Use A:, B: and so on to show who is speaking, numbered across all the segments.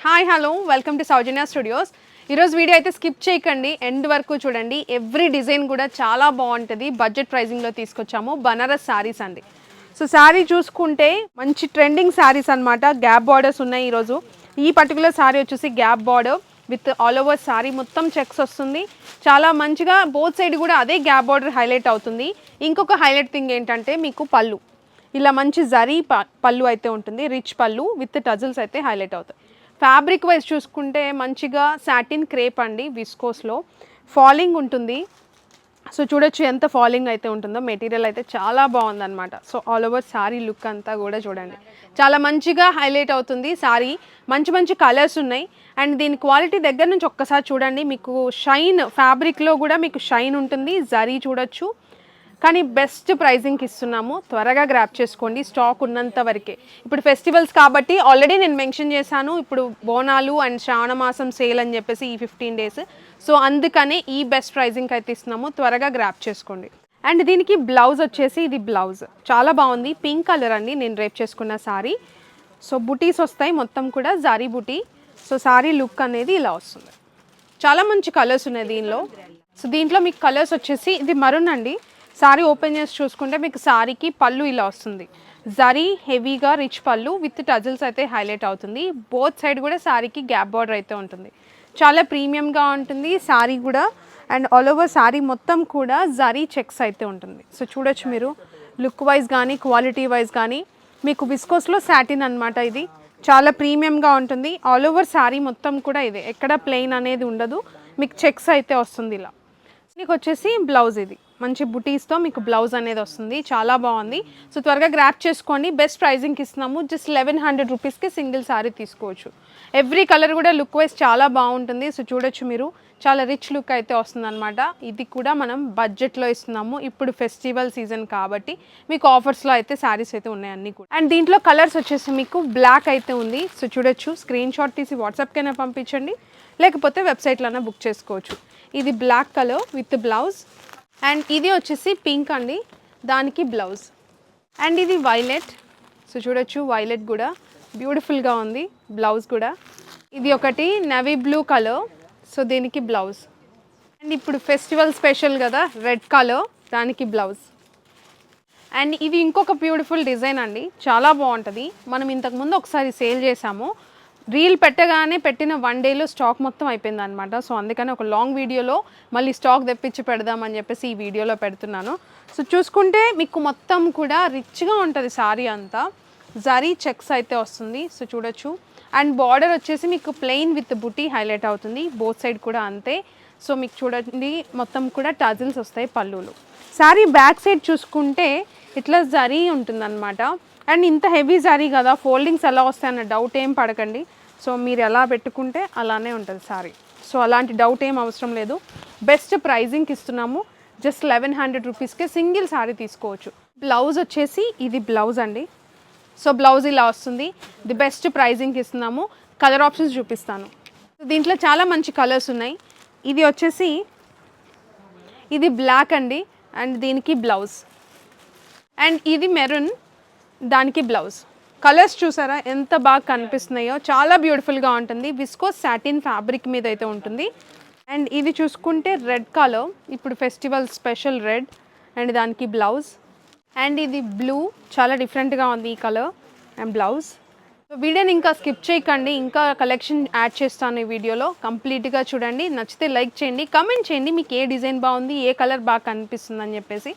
A: Hi hello welcome to Soujanya studios. ఈరోజు video అయితే skip చేయకండి, ఎండ్ వరకు చూడండి. ఎవ్రీ డిజైన్ కూడా చాలా బాగుంటుంది. బడ్జెట్ ప్రైజింగ్లో తీసుకొచ్చాము. బనారస్ శారీస్ అండి. సో శారీ చూసుకుంటే మంచి ట్రెండింగ్ శారీస్ అనమాట. గ్యాప్ బార్డర్స్ ఉన్నాయి ఈరోజు. ఈ పర్టికులర్ శారీ వచ్చేసి gap border with all over sari మొత్తం చెక్స్ వస్తుంది. చాలా మంచిగా బోత్ సైడ్ కూడా అదే గ్యాప్ బార్డర్ హైలైట్ అవుతుంది. ఇంకొక హైలైట్ థింగ్ ఏంటంటే మీకు పళ్ళు ఇలా మంచి జరీ పళ్ళు అయితే ఉంటుంది. రిచ్ పళ్ళు విత్ టజల్స్ అయితే హైలైట్ అవుతాయి. ఫ్యాబ్రిక్ వైజ్ చూసుకుంటే మంచిగా సాటిన్ క్రేప్ అండి, విస్కోస్లో ఫాలింగ్ ఉంటుంది. సో చూడొచ్చు ఎంత ఫాలింగ్ అయితే ఉంటుందో. మెటీరియల్ అయితే చాలా బాగుందన్నమాట. So all over sari look అంతా కూడా చూడండి, చాలా మంచిగా హైలైట్ అవుతుంది శారీ. మంచి మంచి కలర్స్ ఉన్నాయి. అండ్ దీని క్వాలిటీ దగ్గర నుంచి ఒక్కసారి చూడండి. మీకు షైన్ ఫ్యాబ్రిక్లో కూడా మీకు షైన్ ఉంటుంది. జరీ చూడొచ్చు, కానీ బెస్ట్ ప్రైజింగ్కి ఇస్తున్నాము. త్వరగా గ్రాప్ చేసుకోండి, స్టాక్ ఉన్నంత వరకే. ఇప్పుడు ఫెస్టివల్స్ కాబట్టి ఆల్రెడీ నేను మెన్షన్ చేశాను. ఇప్పుడు బోనాలు అండ్ శ్రావణ మాసం సేల్ అని చెప్పేసి ఈ 15 days. సో అందుకనే ఈ బెస్ట్ ప్రైజింగ్కి అయితే ఇస్తున్నాము. త్వరగా గ్రాప్ చేసుకోండి. అండ్ దీనికి బ్లౌజ్ వచ్చేసి ఇది బ్లౌజ్ చాలా బాగుంది. పింక్ కలర్ అండి నేను రేప్ చేసుకున్న శారీ. సో బుటీస్ వస్తాయి మొత్తం కూడా, జారీ బుటీ. సో శారీ లుక్ అనేది ఇలా వస్తుంది. చాలా మంచి కలర్స్ ఉన్నాయి దీనిలో. సో దీంట్లో మీకు కలర్స్ వచ్చేసి ఇది మరూన్ అండి. శారీ ఓపెన్ చేసి చూసుకుంటే మీకు శారీకి పళ్ళు ఇలా వస్తుంది. జరీ హెవీగా రిచ్ పళ్ళు విత్ టజల్స్ అయితే హైలైట్ అవుతుంది. బోత్ సైడ్ కూడా శారీకి గ్యాప్ బార్డర్ అయితే ఉంటుంది. చాలా ప్రీమియంగా ఉంటుంది శారీ కూడా. అండ్ ఆల్ ఓవర్ శారీ మొత్తం కూడా జరీ చెక్స్ అయితే ఉంటుంది. సో చూడొచ్చు మీరు, లుక్ వైజ్ కానీ క్వాలిటీ వైజ్ కానీ మీకు విస్కోస్లో సాటిన్ అనమాట. ఇది చాలా ప్రీమియంగా ఉంటుంది. ఆల్ ఓవర్ శారీ మొత్తం కూడా ఇదే, ఎక్కడ ప్లెయిన్ అనేది ఉండదు. మీకు చెక్స్ అయితే వస్తుంది ఇలా. మీకు వచ్చేసి బ్లౌజ్ ఇది మంచి బుటీస్తో మీకు బ్లౌజ్ అనేది వస్తుంది. చాలా బాగుంది. సో త్వరగా గ్రాప్ చేసుకోండి. బెస్ట్ ప్రైజింగ్కి ఇస్తున్నాము. జస్ట్ 1100 రూపీస్కి సింగిల్ శారీ తీసుకోవచ్చు. ఎవ్రీ కలర్ కూడా లుక్ వైజ్ చాలా బాగుంటుంది. సో చూడొచ్చు మీరు, చాలా రిచ్ లుక్ అయితే వస్తుంది అనమాట. ఇది కూడా మనం బడ్జెట్లో ఇస్తున్నాము. ఇప్పుడు ఫెస్టివల్ సీజన్ కాబట్టి మీకు ఆఫర్స్లో అయితే శారీస్ అయితే ఉన్నాయి అన్నీ కూడా. అండ్ దీంట్లో కలర్స్ వచ్చేసి మీకు బ్లాక్ అయితే ఉంది. సో చూడొచ్చు, స్క్రీన్ షాట్ తీసి వాట్సాప్కైనా పంపించండి, లేకపోతే వెబ్సైట్లోనే బుక్ చేసుకోవచ్చు. ఇది black colour with blouse. And ఇది వచ్చేసి పింక్ అండి, దానికి బ్లౌజ్. అండ్ ఇది వైలెట్. సో చూడొచ్చు, వైలెట్ కూడా బ్యూటిఫుల్గా ఉంది బ్లౌజ్ కూడా. ఇది ఒకటి నేవీ బ్లూ కలర్. సో దీనికి బ్లౌజ్. అండ్ ఇప్పుడు ఫెస్టివల్ స్పెషల్ కదా, రెడ్ కలర్, దానికి బ్లౌజ్. అండ్ ఇది ఇంకొక బ్యూటిఫుల్ డిజైన్ అండి, చాలా బాగుంటుంది. మనం ఇంతకుముందు ఒకసారి సేల్ చేసాము. రీల్ పెట్టగానే పెట్టిన 1 dayలో స్టాక్ మొత్తం అయిపోయింది అనమాట. సో అందుకని ఒక లాంగ్ వీడియోలో మళ్ళీ స్టాక్ తెప్పించి పెడదామని చెప్పేసి ఈ వీడియోలో పెడుతున్నాను. సో చూసుకుంటే మీకు మొత్తం కూడా రిచ్గా ఉంటుంది శారీ అంతా. జరీ చెక్స్ అయితే వస్తుంది. సో చూడొచ్చు. అండ్ బార్డర్ వచ్చేసి మీకు ప్లెయిన్ విత్ బుటీ హైలైట్ అవుతుంది. బోత్ సైడ్ కూడా అంతే. సో మీకు చూడండి మొత్తం కూడా టజిల్స్ వస్తాయి పళ్ళులు. శారీ బ్యాక్ సైడ్ చూసుకుంటే ఇట్లా జరీ ఉంటుందన్నమాట. అండ్ ఇంత హెవీ జరీ కదా, ఫోల్డింగ్స్ ఎలా వస్తాయన్న డౌట్ ఏం పడకండి. సో మీరు ఎలా పెట్టుకుంటే అలానే ఉంటుంది శారీ. సో అలాంటి డౌట్ ఏం అవసరం లేదు. బెస్ట్ ప్రైజింగ్కి ఇస్తున్నాము. జస్ట్ 1100 రూపీస్కే సింగిల్ శారీ తీసుకోవచ్చు. బ్లౌజ్ వచ్చేసి ఇది బ్లౌజ్ అండి. సో బ్లౌజ్ ఇలా వస్తుంది. ది బెస్ట్ ప్రైజింగ్కి ఇస్తున్నాము. కలర్ ఆప్షన్స్ చూపిస్తాను. దీంట్లో చాలా మంచి కలర్స్ ఉన్నాయి. ఇది వచ్చేసి ఇది బ్లాక్ అండి, అండ్ దీనికి బ్లౌజ్. అండ్ ఇది మెరూన్, దానికి బ్లౌజ్. కలర్స్ చూసారా ఎంత బాగా కనిపిస్తున్నాయో, చాలా బ్యూటిఫుల్గా ఉంటుంది. విస్కోస్ సాటిన్ ఫ్యాబ్రిక్ మీద అయితే ఉంటుంది. అండ్ ఇది చూసుకుంటే రెడ్ కలర్, ఇప్పుడు ఫెస్టివల్ స్పెషల్ రెడ్, అండ్ దానికి బ్లౌజ్. అండ్ ఇది బ్లూ, చాలా డిఫరెంట్గా ఉంది ఈ కలర్ అండ్ బ్లౌజ్. సో వీడియోని ఇంకా స్కిప్ చేయకండి, ఇంకా కలెక్షన్ యాడ్ చేస్తాను ఈ వీడియోలో. కంప్లీట్గా చూడండి. నచ్చితే లైక్ చేయండి, కమెంట్ చేయండి మీకు ఏ డిజైన్ బాగుంది, ఏ కలర్ బాగా కనిపిస్తుంది అని చెప్పేసి.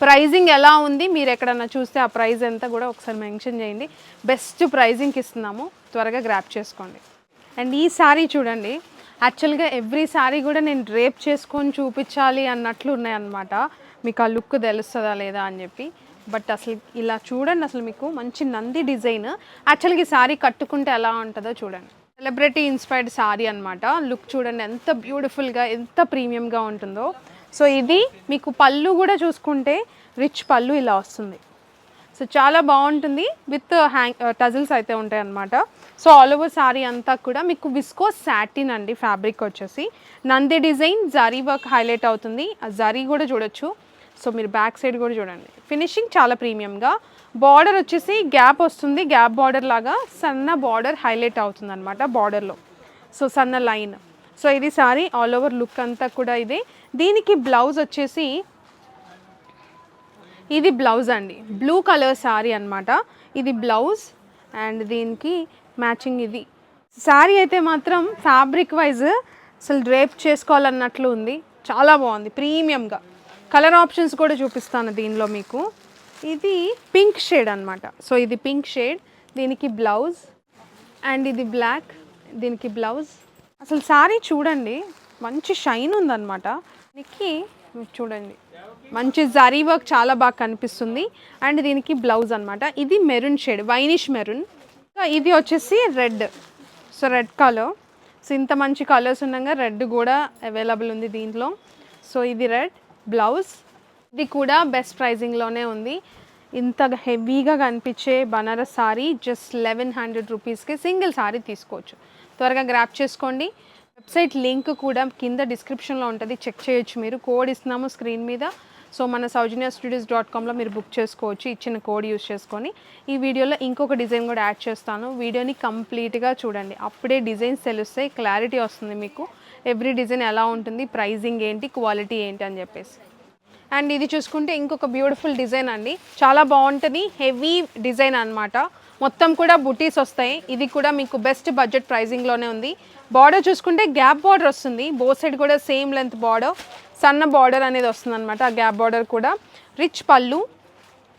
A: ప్రైజింగ్ ఎలా ఉంది, మీరు ఎక్కడన్నా చూస్తే ఆ ప్రైస్ ఎంత కూడా ఒకసారి మెన్షన్ చేయండి. బెస్ట్ ప్రైజింగ్కి ఇస్తున్నాము. త్వరగా గ్రాప్ చేసుకోండి. అండ్ ఈ శారీ చూడండి, యాక్చువల్గా ఎవ్రీ శారీ కూడా నేను డ్రేప్ చేసుకొని చూపించాలి అన్నట్లు ఉన్నాయన్నమాట. మీకు ఆ లుక్ తెలుస్తుందా లేదా అని చెప్పి. బట్ అసలు ఇలా చూడండి, అసలు మీకు మంచి నంది డిజైన్. యాక్చువల్గా ఈ శారీ కట్టుకుంటే ఎలా ఉంటుందో చూడండి. సెలబ్రిటీ ఇన్స్పైర్డ్ శారీ అనమాట. లుక్ చూడండి ఎంత బ్యూటిఫుల్గా, ఎంత ప్రీమియంగా ఉంటుందో. సో ఇది మీకు పళ్ళు కూడా చూసుకుంటే రిచ్ పళ్ళు ఇలా వస్తుంది. సో చాలా బాగుంటుంది. విత్ టజిల్స్ అయితే ఉంటాయి అన్నమాట. సో ఆల్ ఓవర్ శారీ అంతా కూడా మీకు విస్కోస్ సాటిన్ అండి ఫ్యాబ్రిక్ వచ్చేసి. Nandi design zari work highlight అవుతుంది. ఆ జరీ కూడా చూడొచ్చు. సో మీరు బ్యాక్ సైడ్ కూడా చూడండి, ఫినిషింగ్ చాలా ప్రీమియంగా. బార్డర్ వచ్చేసి గ్యాప్ వస్తుంది, గ్యాప్ బార్డర్ లాగా సన్న బార్డర్ హైలైట్ అవుతుంది అనమాట బార్డర్లో. సో సన్న లైన్. సో ఇది సారీ ఆల్ ఓవర్ లుక్ అంతా కూడా ఇదే. దీనికి బ్లౌజ్ వచ్చేసి ఇది బ్లౌజ్ అండి, బ్లూ కలర్ సారీ అనమాట. ఇది బ్లౌజ్ అండ్ దీనికి మ్యాచింగ్ ఇది. శారీ అయితే మాత్రం ఫ్యాబ్రిక్ వైజ్ అసలు డ్రేప్ చేసుకోవాలన్నట్లు ఉంది, చాలా బాగుంది ప్రీమియంగా. కలర్ ఆప్షన్స్ కూడా చూపిస్తాను దీనిలో మీకు. ఇది పింక్ షేడ్ అనమాట. సో ఇది పింక్ షేడ్, దీనికి బ్లౌజ్ అండ్ ఇది బ్లాక్, దీనికి బ్లౌజ్. అసలు శారీ చూడండి మంచి షైన్ ఉందన్నమాట. దీనికి చూడండి మంచి జరీ వర్క్ చాలా బాగా కనిపిస్తుంది. అండ్ దీనికి బ్లౌజ్ అనమాట. ఇది మెరూన్ షేడ్, వైనిష్ మెరూన్. ఇది వచ్చేసి red. So red colour. So ఇంత మంచి కలర్స్ ఉండగా రెడ్ కూడా అవైలబుల్ ఉంది దీంట్లో. సో ఇది రెడ్ బ్లౌజ్. ఇది కూడా బెస్ట్ ప్రైజింగ్లోనే ఉంది. ఇంత హెవీగా కనిపించే బనారస్ సారీ జస్ట్ 1100 రూపీస్కి సింగిల్ సారీ తీసుకోవచ్చు. త్వరగా గ్రాప్ చేసుకోండి. వెబ్సైట్ లింక్ కూడా కింద డిస్క్రిప్షన్లో ఉంటుంది, చెక్ చేయొచ్చు మీరు. కోడ్ ఇస్తున్నాము స్క్రీన్ మీద. సో మన saujanya-studios.comలో మీరు బుక్ చేసుకోవచ్చు ఇచ్చిన కోడ్ యూస్ చేసుకొని. ఈ వీడియోలో ఇంకొక డిజైన్ కూడా యాడ్ చేస్తాను, వీడియోని కంప్లీట్గా చూడండి, అప్పుడే డిజైన్స్ తెలుస్తాయి, క్లారిటీ వస్తుంది మీకు. ఎవ్రీ డిజైన్ ఎలా ఉంటుంది, ప్రైజింగ్ ఏంటి, క్వాలిటీ ఏంటి అని చెప్పేసి. అండ్ ఇది చూసుకుంటే ఇంకొక బ్యూటిఫుల్ డిజైన్ అండి, చాలా బాగుంటుంది. హెవీ డిజైన్ అనమాట, మొత్తం కూడా బుటీస్ వస్తాయి. ఇది కూడా మీకు బెస్ట్ బడ్జెట్ ప్రైజింగ్లోనే ఉంది. బార్డర్ చూసుకుంటే గ్యాప్ బార్డర్ వస్తుంది, బోత్ సైడ్ కూడా సేమ్ లెంత్ బార్డర్, సన్న బార్డర్ అనేది వస్తుంది అనమాట. ఆ గ్యాప్ బార్డర్ కూడా రిచ్ పళ్ళు,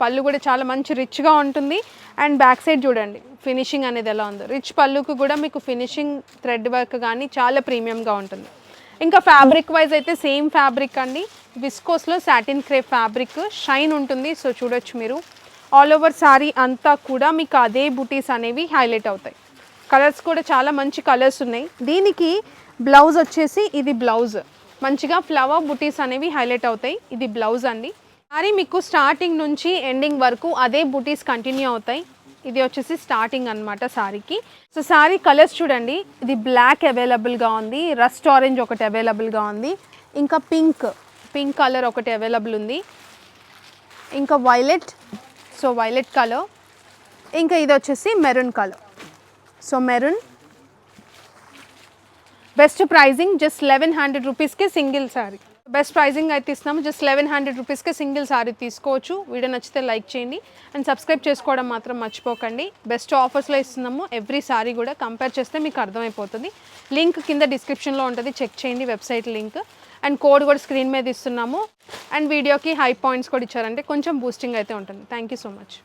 A: పళ్ళు కూడా చాలా మంచి రిచ్గా ఉంటుంది. అండ్ బ్యాక్ సైడ్ చూడండి ఫినిషింగ్ అనేది ఎలా ఉందో. రిచ్ పళ్ళుకు కూడా మీకు ఫినిషింగ్ థ్రెడ్ వర్క్ కానీ చాలా ప్రీమియంగా ఉంటుంది. ఇంకా ఫ్యాబ్రిక్ వైజ్ అయితే సేమ్ ఫ్యాబ్రిక్ అండి, విస్కోస్లో సాటిన్ క్రేప్ ఫ్యాబ్రిక్, షైన్ ఉంటుంది. సో చూడొచ్చు మీరు ఆల్ ఓవర్ శారీ అంతా కూడా మీకు అదే బుటీస్ అనేవి హైలైట్ అవుతాయి. కలర్స్ కూడా చాలా మంచి కలర్స్ ఉన్నాయి. దీనికి బ్లౌజ్ వచ్చేసి ఇది బ్లౌజ్, మంచిగా ఫ్లవర్ బుటీస్ అనేవి హైలైట్ అవుతాయి. ఇది బ్లౌజ్ అండి. సారీ మీకు స్టార్టింగ్ నుంచి ఎండింగ్ వరకు అదే బుటీస్ కంటిన్యూ అవుతాయి. ఇది వచ్చేసి స్టార్టింగ్ అనమాట సారీకి. సో సారీ కలర్స్ చూడండి, ఇది బ్లాక్ అవైలబుల్గా ఉంది, రస్ట్ ఆరెంజ్ ఒకటి అవైలబుల్గా ఉంది, ఇంకా పింక్ కలర్ ఒకటి అవైలబుల్ ఉంది, ఇంకా వైలెట్, సో వైలెట్ కలర్, ఇంకా ఇది వచ్చేసి maroon colour. So maroon best pricing just 1100 రూపీస్కి సింగిల్ సారీ. బెస్ట్ ప్రైజింగ్ అయితే ఇస్తున్నాము, జస్ట్ 1100 రూపీస్కి సింగిల్ సారీ తీసుకోవచ్చు. వీడియో నచ్చితే లైక్ చేయండి అండ్ సబ్స్క్రైబ్ చేసుకోవడం మాత్రం మర్చిపోకండి. బెస్ట్ ఆఫర్స్లో ఇస్తున్నాము, ఎవ్రీ సారీ కూడా కంపేర్ చేస్తే మీకు అర్థమైపోతుంది. లింక్ కింద డిస్క్రిప్షన్లో ఉంటుంది, చెక్ చేయండి వెబ్సైట్ లింక్. అండ్ కోడ్ కూడా స్క్రీన్ మీద ఇస్తున్నాము. అండ్ వీడియోకి హై పాయింట్స్ కూడా ఇచ్చారంటే కొంచెం బూస్టింగ్ అయితే ఉంటుంది. Thank you so much.